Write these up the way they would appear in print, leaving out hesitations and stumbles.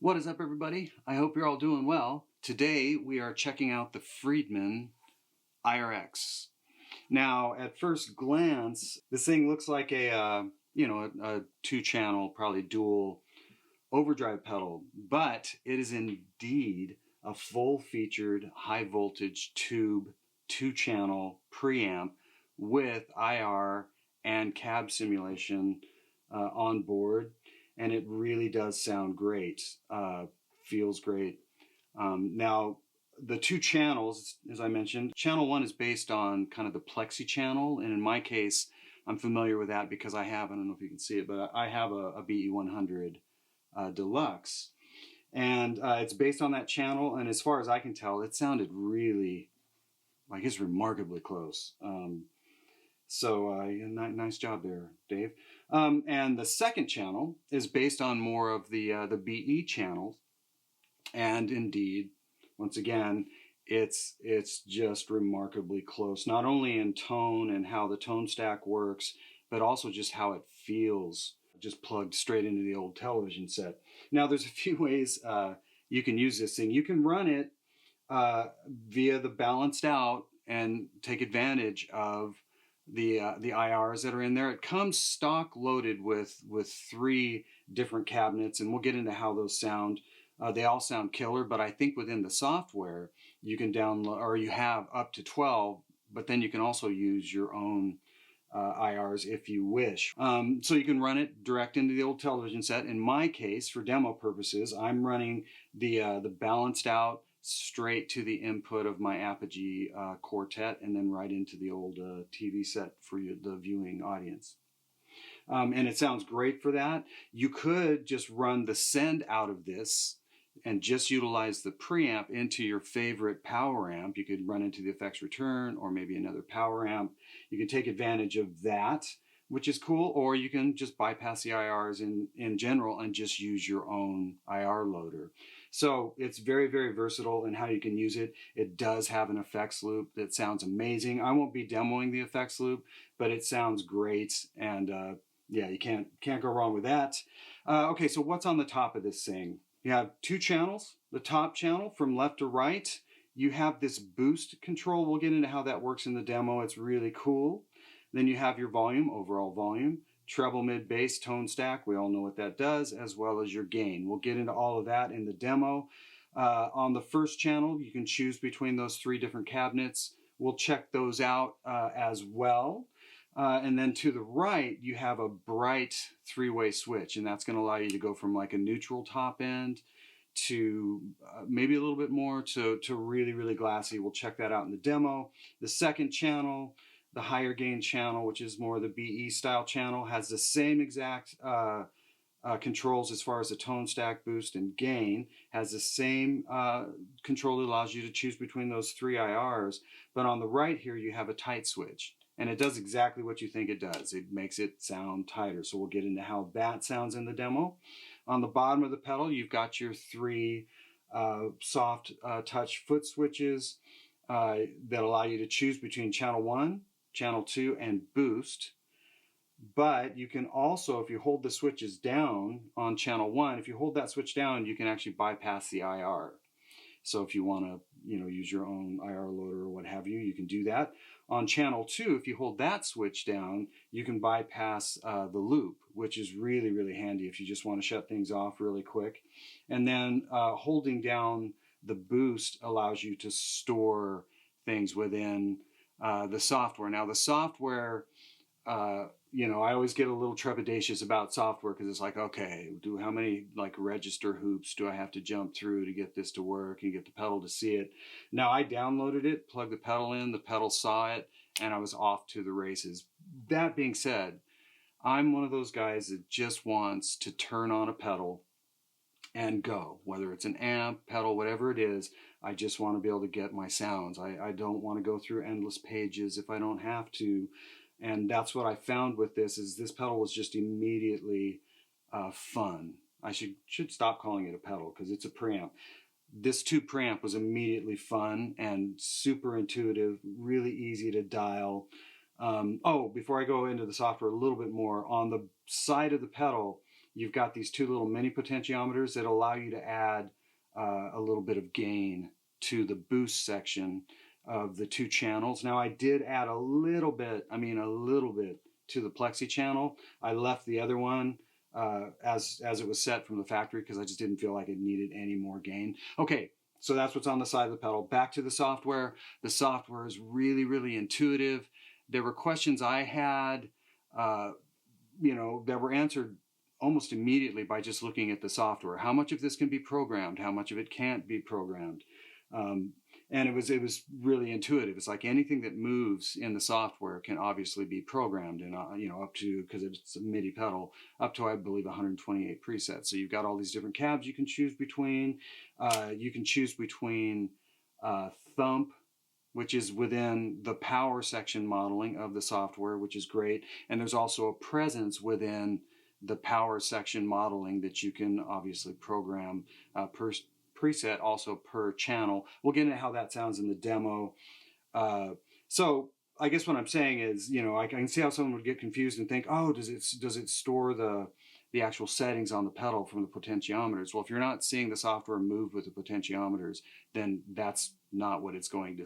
What is up, everybody? I hope you're all doing well. Today we are checking out the Friedman IR-X. Now, at first glance, this thing looks like a two-channel, probably dual overdrive pedal, but it is indeed a full-featured, high-voltage tube, two-channel preamp with IR and cab simulation on board. And it really does sound great, feels great. Now, the two channels, as I mentioned, channel one is based on kind of the plexi channel. And in my case, I'm familiar with that because I don't know if you can see it, but I have a BE100 Deluxe. And it's based on that channel. And as far as I can tell, it sounded really, like it's remarkably close. Nice job there, Dave. And the second channel is based on more of the BE channels. And indeed, once again, it's just remarkably close, not only in tone and how the tone stack works, but also just how it feels, just plugged straight into the old television set. Now, there's a few ways you can use this thing. You can run it via the balanced out and take advantage of the IRs that are in there. It comes stock loaded with three different cabinets, and we'll get into how those sound. They all sound killer, but I think within the software you can download, or you have up to 12, but then you can also use your own IRs if you wish. So you can run it direct into the old television set. In my case, for demo purposes, I'm running the balanced out straight to the input of my Apogee Quartet, and then right into the old TV set for the viewing audience. And it sounds great for that. You could just run the send out of this and just utilize the preamp into your favorite power amp. You could run into the effects return or maybe another power amp. You can take advantage of that, which is cool, or you can just bypass the IRs in general and just use your own IR loader. So it's very, very versatile in how you can use it. It does have an effects loop that sounds amazing. I won't be demoing the effects loop, but it sounds great, and yeah, you can't go wrong with that. Okay, so what's on the top of this thing? You have two channels. The top channel from left to right, you have this boost control. We'll get into how that works in the demo. It's really cool. Then you have your volume, overall volume, treble, mid, bass, tone stack. We all know what that does, as well as your gain. We'll get into all of that in the demo. On the first channel, you can choose between those three different cabinets. We'll check those out as well. And then to the right, you have a bright three-way switch, and that's going to allow you to go from like a neutral top end to maybe a little bit more to really, really glassy. We'll check that out in the demo. The second channel, the higher gain channel, which is more the BE style channel, has the same exact controls as far as the tone stack, boost, and gain. Has the same control that allows you to choose between those three IRs. But on the right here, you have a tight switch. And it does exactly what you think it does. It makes it sound tighter. So we'll get into how that sounds in the demo. On the bottom of the pedal, you've got your three soft touch foot switches that allow you to choose between channel 1, channel 2, and boost. But you can also, if you hold the switches down on channel 1, if you hold that switch down, you can actually bypass the IR. So if you want to, use your own IR loader or what have you, you can do that. On channel 2, if you hold that switch down, you can bypass the loop, which is really, really handy if you just want to shut things off really quick. And then holding down the boost allows you to store things within the software. Now, the software, I always get a little trepidatious about software because it's like, okay, how many like register hoops do I have to jump through to get this to work and get the pedal to see it? Now, I downloaded it, plugged the pedal in, the pedal saw it, and I was off to the races. That being said, I'm one of those guys that just wants to turn on a pedal and go, whether it's an amp, pedal, whatever it is. I just want to be able to get my sounds. I don't want to go through endless pages if I don't have to. And that's what I found with this, is this pedal was just immediately fun. I should stop calling it a pedal because it's a preamp. This tube preamp was immediately fun and super intuitive, really easy to dial. Before I go into the software a little bit more, on the side of the pedal, you've got these two little mini potentiometers that allow you to add a little bit of gain to the boost section of the two channels. Now I did add a little bit to the plexi channel. I left the other one as it was set from the factory because I just didn't feel like it needed any more gain. Okay, so that's what's on the side of the pedal. Back to the software. The software is really, really intuitive. There were questions I had, that were answered almost immediately by just looking at the software. How much of this can be programmed? How much of it can't be programmed? And it was really intuitive. It's like anything that moves in the software can obviously be programmed, and up to, because it's a MIDI pedal, up to I believe 128 presets. So you've got all these different cabs you can choose between. You can choose between thump, which is within the power section modeling of the software, which is great. And there's also a presence within the power section modeling that you can obviously program per preset, also per channel. We'll get into how that sounds in the demo. So I guess what I'm saying is, I can see how someone would get confused and think, oh, does it store the actual settings on the pedal from the potentiometers? Well, if you're not seeing the software move with the potentiometers, then that's not what it's going to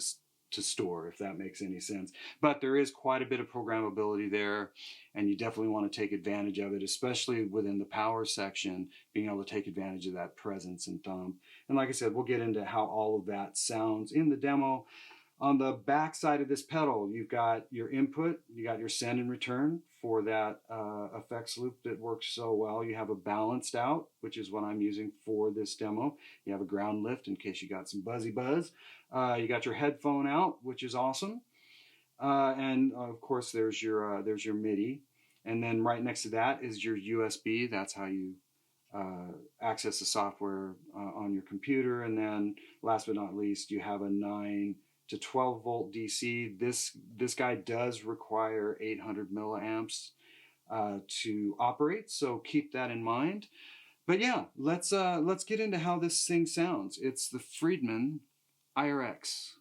store, if that makes any sense. But there is quite a bit of programmability there, and you definitely want to take advantage of it, especially within the power section, being able to take advantage of that presence and thumb. And like I said, we'll get into how all of that sounds in the demo. On the back side of this pedal, you've got your input, you got your send and return for that effects loop that works so well. You have a balanced out, which is what I'm using for this demo. You have a ground lift in case you got some buzzy buzz. You got your headphone out, which is awesome. And of course, there's your MIDI. And then right next to that is your USB. That's how you access the software on your computer. And then last but not least, you have a 9 to 12 volt DC. This guy does require 800 milliamps to operate, so keep that in mind. But yeah, let's get into how this thing sounds. It's the Friedman IR-X.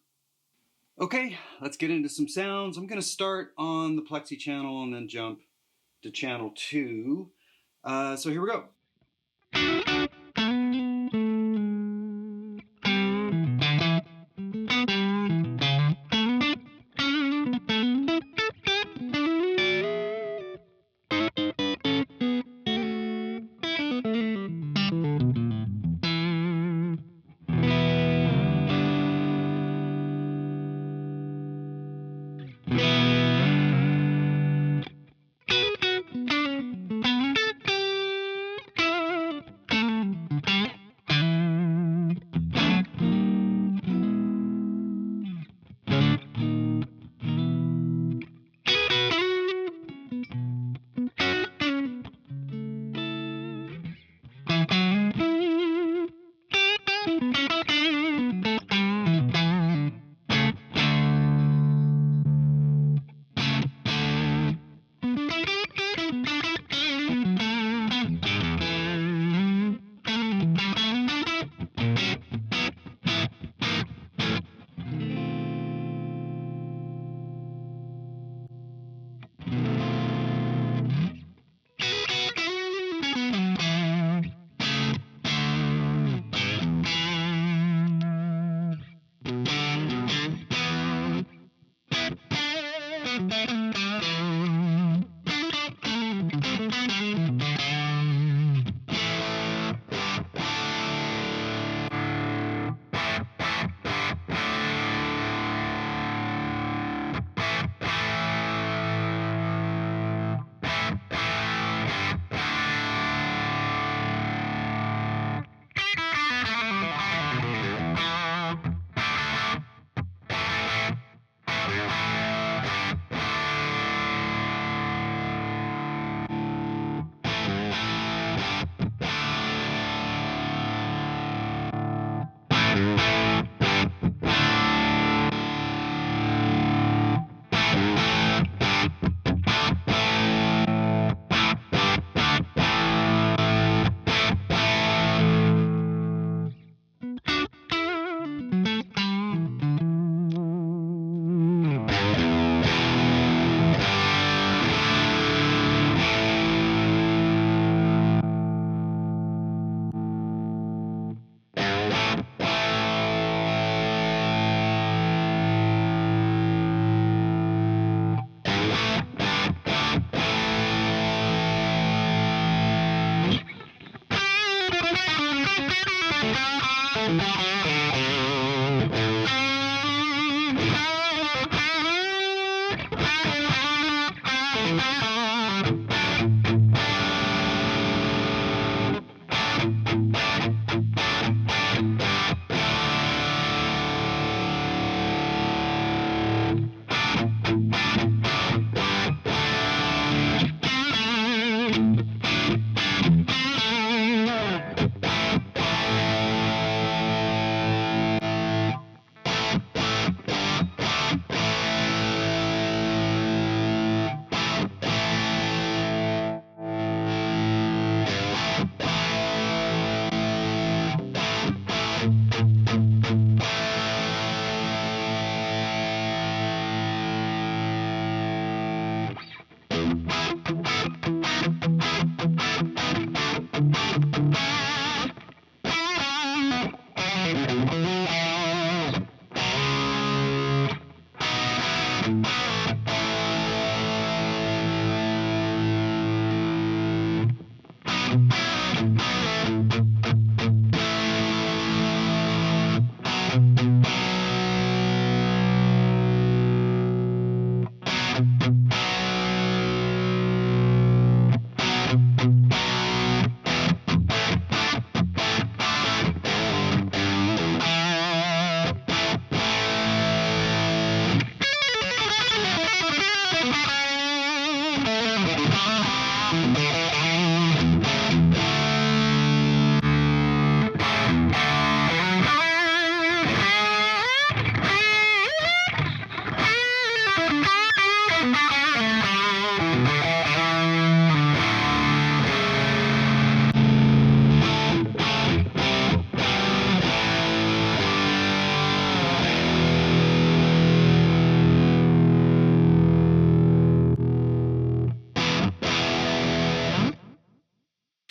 Okay, let's get into some sounds. I'm going to start on the plexi channel and then jump to channel 2. So here we go.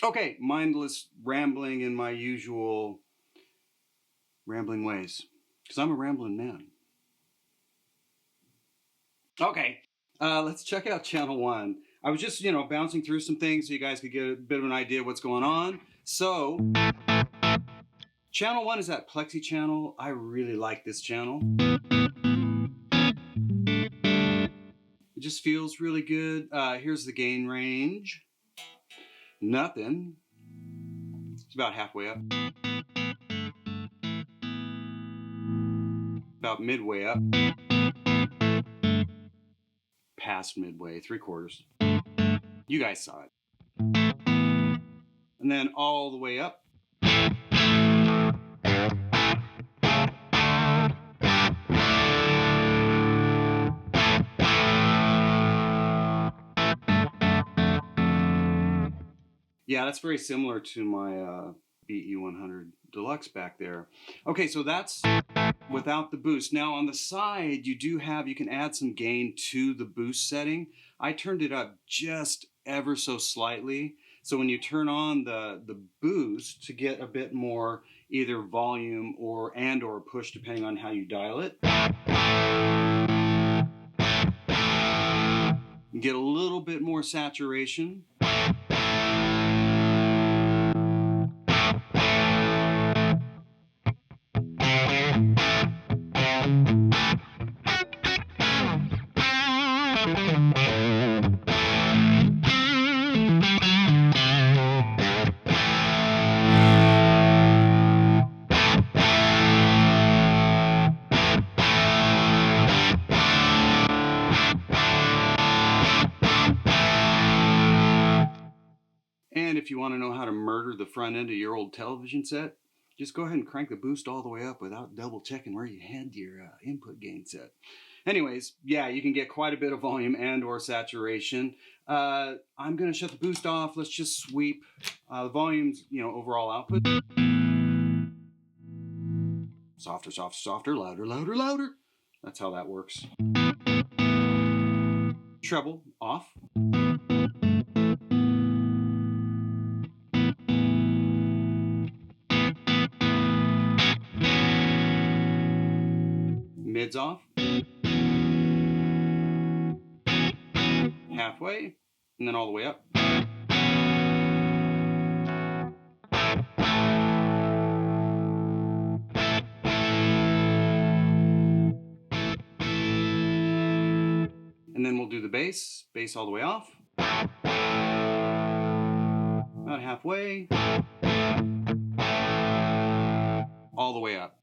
Okay, mindless rambling in my usual rambling ways, because I'm a rambling man. Okay, let's check out channel 1. I was just, bouncing through some things so you guys could get a bit of an idea of what's going on. So, channel 1 is that plexi channel. I really like this channel. It just feels really good. Here's the gain range. Nothing. It's about halfway up. About midway up. Past midway, 3/4. You guys saw it. And then all the way up. Yeah, that's very similar to my BE100 Deluxe back there. Okay, so that's without the boost. Now on the side, you can add some gain to the boost setting. I turned it up just ever so slightly. So when you turn on the boost to get a bit more either volume or push, depending on how you dial it, you get a little bit more saturation. And if you want to know how to murder the front end of your old television set, just go ahead and crank the boost all the way up without double checking where you had your input gain set. Anyways, yeah, you can get quite a bit of volume and or saturation. I'm going to shut the boost off. Let's just sweep the volume's, overall output. Softer, softer, softer, louder, louder, louder. That's how that works. Treble off. Mids off. Halfway, and then all the way up. And then we'll do the bass all the way off. About halfway. All the way up.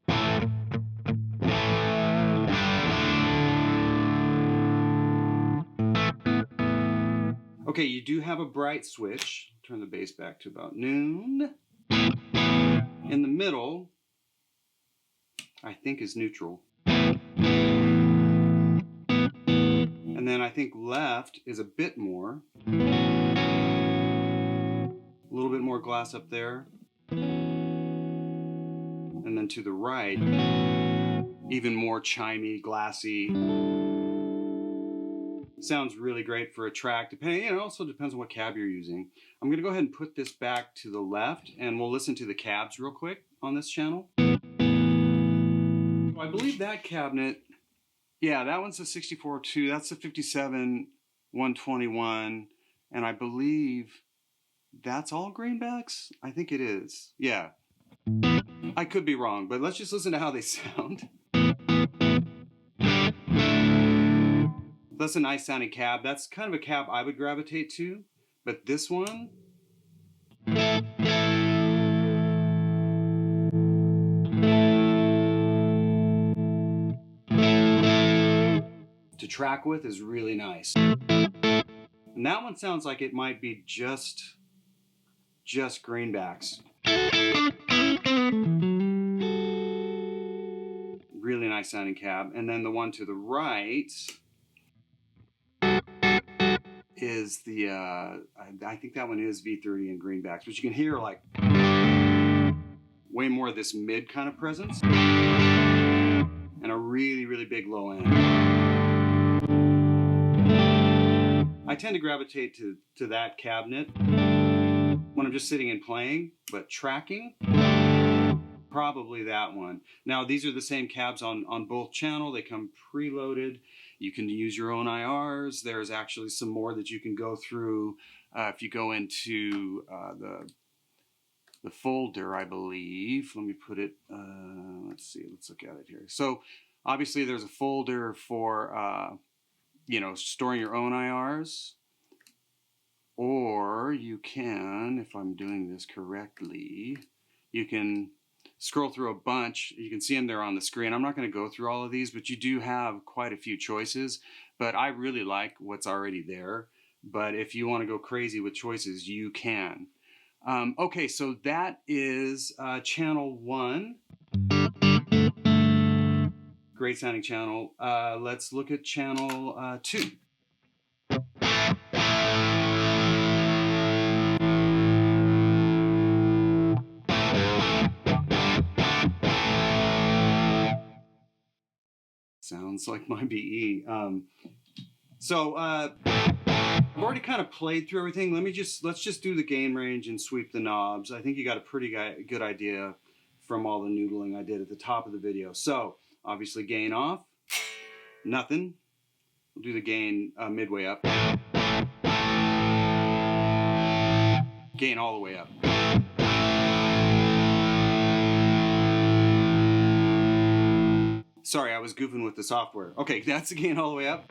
Okay, you do have a bright switch. Turn the bass back to about noon. In the middle, I think is neutral. And then I think left is a bit more. A little bit more glass up there. And then to the right, even more chimey, glassy. Sounds really great for a track, depending, it also depends on what cab you're using. I'm going to go ahead and put this back to the left, and we'll listen to the cabs real quick on this channel. I believe that cabinet, yeah, that one's a 64-2, that's a 57-121, and I believe that's all greenbacks? I think it is, yeah. I could be wrong, but let's just listen to how they sound. That's a nice sounding cab. That's kind of a cab I would gravitate to, but this one, to track with is really nice. And that one sounds like it might be just greenbacks. Really nice sounding cab. And then the one to the right is the, I think that one is V30 and greenbacks, but you can hear like way more of this mid kind of presence and a really, really big low end. I tend to gravitate to that cabinet when I'm I'm just sitting and playing, but tracking, probably that one. Now these are the same cabs on both channel. They come preloaded. You can use your own IRs. There's actually some more that you can go through if you go into the folder, I believe. Let me put it, let's see, let's look at it here. So obviously there's a folder for, you know, storing your own IRs. Or you can, if I'm doing this correctly, you can scroll through a bunch. You can see them there on the screen. I'm not going to go through all of these, but you do have quite a few choices. But I really like what's already there. But if you want to go crazy with choices, you can. Okay, so that is channel 1. Great sounding channel. Let's look at channel 2. Sounds like my BE. I've already kind of played through everything. Let's just do the gain range and sweep the knobs. I think you got a pretty good idea from all the noodling I did at the top of the video. So obviously gain off, nothing. We'll do the gain midway up. Gain all the way up. Sorry, I was goofing with the software. Okay, that's the gain all the way up.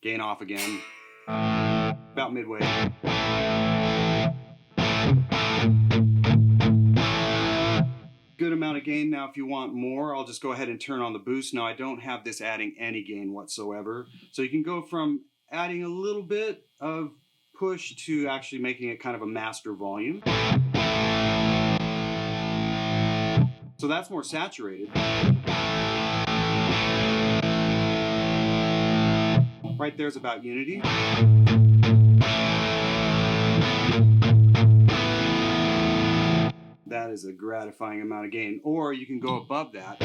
Gain off again. About midway. Good amount of gain. Now if you want more, I'll just go ahead and turn on the boost. Now I don't have this adding any gain whatsoever. So you can go from adding a little bit of push to actually making it kind of a master volume. So that's more saturated. Right there's about unity. That is a gratifying amount of gain. Or you can go above that.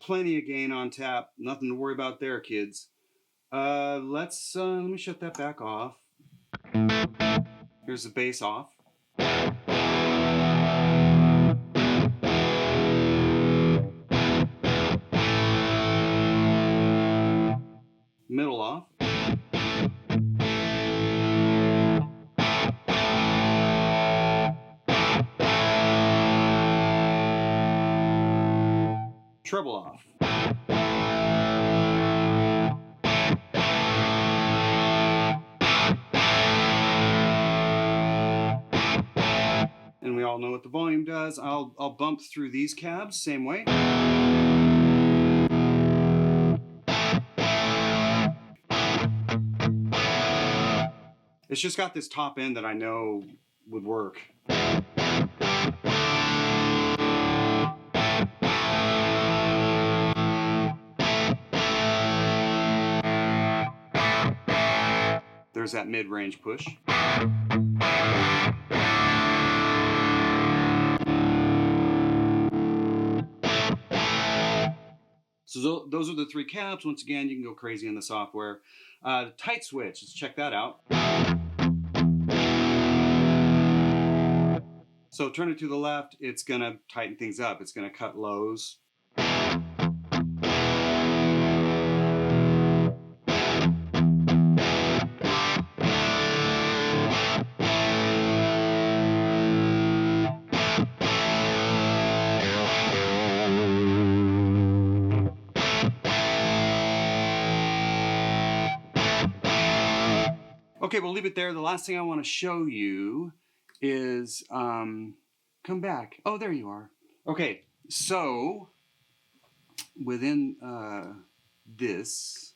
Plenty of gain on tap. Nothing to worry about there, kids. Let me shut that back off. Here's the bass off. Middle off. Treble off. And we all know what the volume does. I'll bump through these cabs same way. It's just got this top end that I know would work. There's that mid-range push. So those are the 3 cabs. Once again, you can go crazy in the software. Tight switch, let's check that out. So turn it to the left, it's gonna tighten things up. It's gonna cut lows. Okay, we'll leave it there. The last thing I want to show you is, come back. Oh, there you are. Okay, so within this,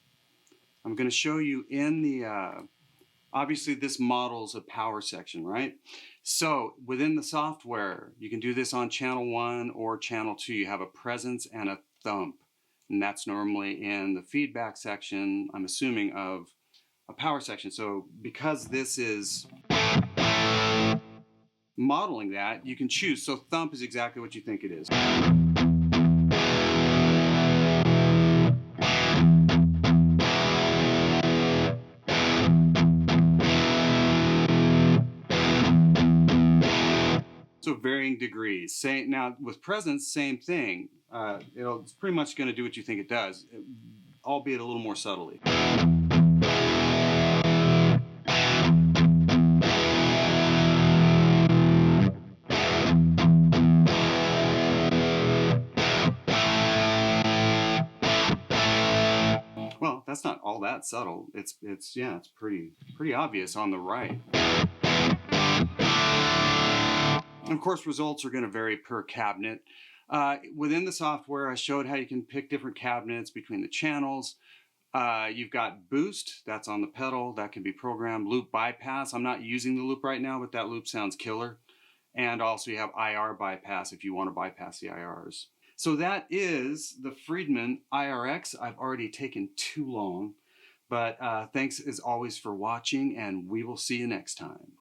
I'm going to show you in the, obviously this models a power section, right? So within the software, you can do this on channel 1 or channel 2. You have a presence and a thump. And that's normally in the feedback section, I'm assuming, of a power section. So because this is modeling that, you can choose. So thump is exactly what you think it is. So varying degrees. Now with presence, same thing. It's pretty much going to do what you think it does, albeit a little more subtly. Well, that's not all that subtle. It's pretty obvious on the right. And of course, results are going to vary per cabinet. Within the software, I showed how you can pick different cabinets between the channels. You've got boost, that's on the pedal, that can be programmed. Loop bypass, I'm not using the loop right now, but that loop sounds killer. And also you have IR bypass if you want to bypass the IRs. So that is the Friedman IR-X. I've already taken too long, but thanks as always for watching, and we will see you next time.